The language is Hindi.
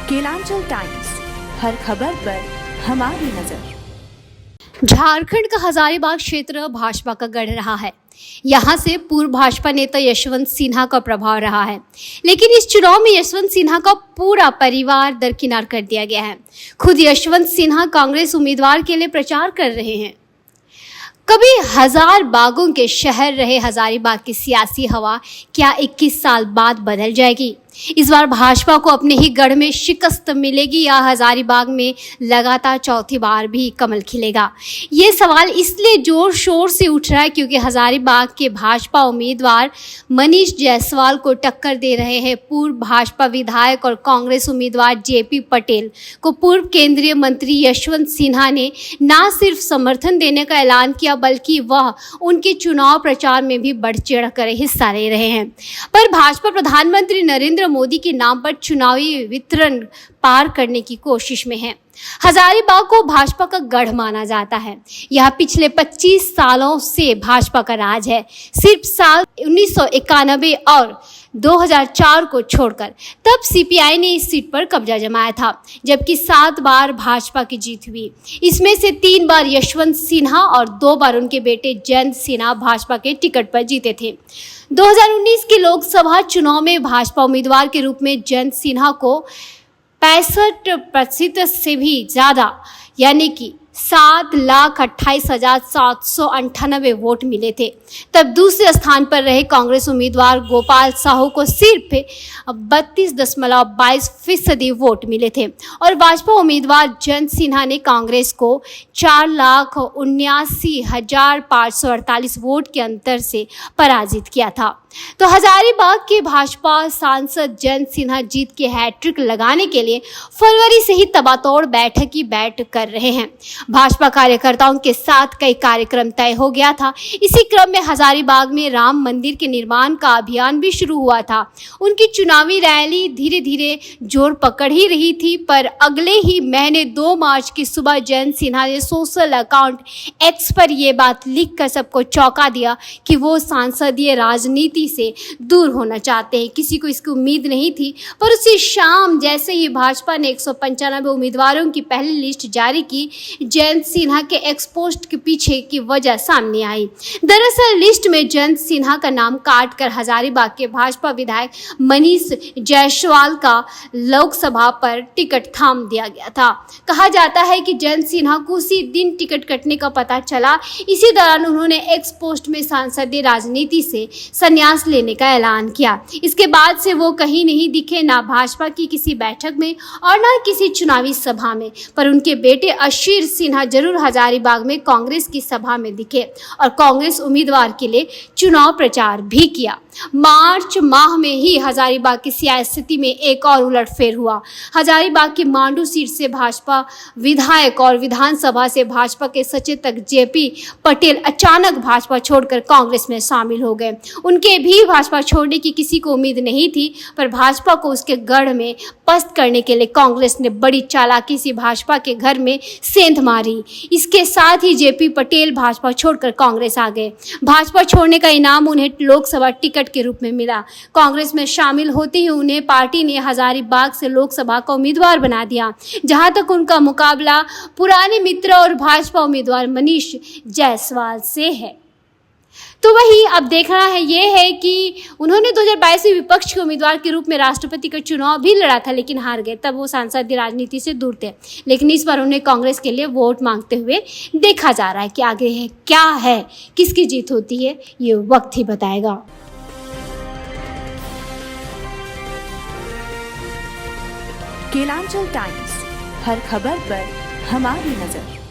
केलांचल टाइम्स, हर खबर पर हमारी नजर। झारखंड का हजारीबाग क्षेत्र भाजपा का गढ़ रहा है। यहाँ से पूर्व भाजपा नेता यशवंत सिन्हा का प्रभाव रहा है, लेकिन इस चुनाव में यशवंत सिन्हा का पूरा परिवार दरकिनार कर दिया गया है। खुद यशवंत सिन्हा कांग्रेस उम्मीदवार के लिए प्रचार कर रहे हैं। कभी हजार बागों के शहर रहे हजारीबाग की सियासी हवा क्या 21 साल बाद बदल जाएगी? इस बार भाजपा को अपने ही गढ़ में शिकस्त मिलेगी या हजारीबाग में लगातार चौथी बार भी कमल खिलेगा? ये सवाल इसलिए जोर शोर से उठ रहा है क्योंकि हजारीबाग के भाजपा उम्मीदवार मनीष जायसवाल को टक्कर दे रहे हैं पूर्व भाजपा विधायक और कांग्रेस उम्मीदवार जेपी पटेल को पूर्व केंद्रीय मंत्री यशवंत सिन्हा ने न सिर्फ समर्थन देने का ऐलान किया बल्कि वह उनके चुनाव प्रचार में भी बढ़ चढ़ कर हिस्सा ले रहे हैं। पर भाजपा प्रधानमंत्री नरेंद्र मोदी के नाम पर चुनावी वितरण पार करने की कोशिश में है। हजारीबाग को भाजपा का गढ़ माना जाता है। यह पिछले 25 सालों से भाजपा का राज है। सिर्फ साल 1991 और 2004 को छोड़कर तब सीपीआई ने इस सीट पर कब्जा जमाया था, जबकि 7 बार भाजपा की जीत हुई। इसमें से 3 बार यशवंत सिन्हा और 2 बार उनके बेटे जयंत सिन्हा भाजपा के टिकट पर जीते थे। 2019 के लोकसभा चुनाव में भाजपा उम्मीदवार के रूप में जयंत सिन्हा को 65% से भी ज्यादा यानी कि 7,28,798 वोट मिले थे। तब दूसरे स्थान पर रहे कांग्रेस उम्मीदवार गोपाल साहू को सिर्फ 32.22% वोट मिले थे और भाजपा उम्मीदवार जयंत सिन्हा ने कांग्रेस को 4,79,548 वोट के अंतर से पराजित किया था। तो हजारीबाग के भाजपा सांसद जयंत सिन्हा जीत के हैट्रिक लगाने के लिए फरवरी से ही तबातोड़ बैठक कर रहे हैं। भाजपा कार्यकर्ताओं के साथ कई कार्यक्रम तय हो गया था। इसी क्रम में हजारीबाग में राम मंदिर के निर्माण का अभियान भी शुरू हुआ था। उनकी चुनावी रैली धीरे धीरे जोर पकड़ ही रही थी, पर अगले ही महीने 2 मार्च की सुबह जयंत सिन्हा ने सोशल अकाउंट एक्स पर यह बात लिखकर सबको चौंका दिया कि वो सांसदीय राजनीति से दूर होना चाहते हैं। किसी को इसकी उम्मीद नहीं थी, पर उसी शाम जैसे ही भाजपा ने 195 उम्मीदवारों की पहली लिस्ट जारी की, जयंत सिन्हा के एक्स पोस्ट के पीछे की वजह सामने आई। दरअसल लिस्ट में जयंत सिन्हा का नाम काटकर हजारीबाग के भाजपा विधायक मनीष जायसवाल का लोकसभा पर टिकट थाम दिया गया था। कहा जाता है कि जयंत सिन्हा को उसी दिन टिकट कटने का पता चला। इसी दौरान उन्होंने एक्स पोस्ट में सांसदीय राजनीति से संन्यास लेने का ऐलान किया। इसके बाद से वो कहीं नहीं दिखे, ना भाजपा की किसी बैठक में और ना किसी चुनावी सभा में। पर उनके बेटे अशीर सिन्हा जरूर हजारीबाग में कांग्रेस की सभा में दिखे और कांग्रेस उम्मीदवार के लिए चुनाव प्रचार भी किया। मार्च माह में ही हजारीबाग की सियासती में एक और उलटफेर हुआ। हजारीबाग की मांडू सीट से भाजपा विधायक और विधानसभा से भाजपा के सचेतक जेपी पटेल अचानक भाजपा छोड़कर कांग्रेस में शामिल हो गए। उनके भी भाजपा छोड़ने की किसी को उम्मीद नहीं थी, पर भाजपा को उसके गढ़ में पस्त करने के लिए कांग्रेस ने बड़ी चालाकी से भाजपा के घर में सेंध मारी। इसके साथ ही जेपी पटेल भाजपा छोड़कर कांग्रेस आ गए। भाजपा छोड़ने का इनाम उन्हें लोकसभा टिकट के रूप में मिला। कांग्रेस में शामिल होते ही उन्हें पार्टी ने हजारीबाग से लोकसभा का उम्मीदवार बना दिया, जहां तक उनका मुकाबला पुराने मित्र और भाजपा उम्मीदवार मनीष जायसवाल से है। तो वही अब देखना है ये है कि उन्होंने 2022 में विपक्ष के उम्मीदवार के रूप में राष्ट्रपति का चुनाव भी लड़ा था, लेकिन हार गए। तब वो सांसदीय राजनीति से दूर थे, लेकिन इस बार उन्हें कांग्रेस के लिए वोट मांगते हुए देखा जा रहा है कि आगे है क्या है, किसकी जीत होती है, ये वक्त ही बताएगा। केलांचल टाइम्स, हर खबर पर हमारी नजर।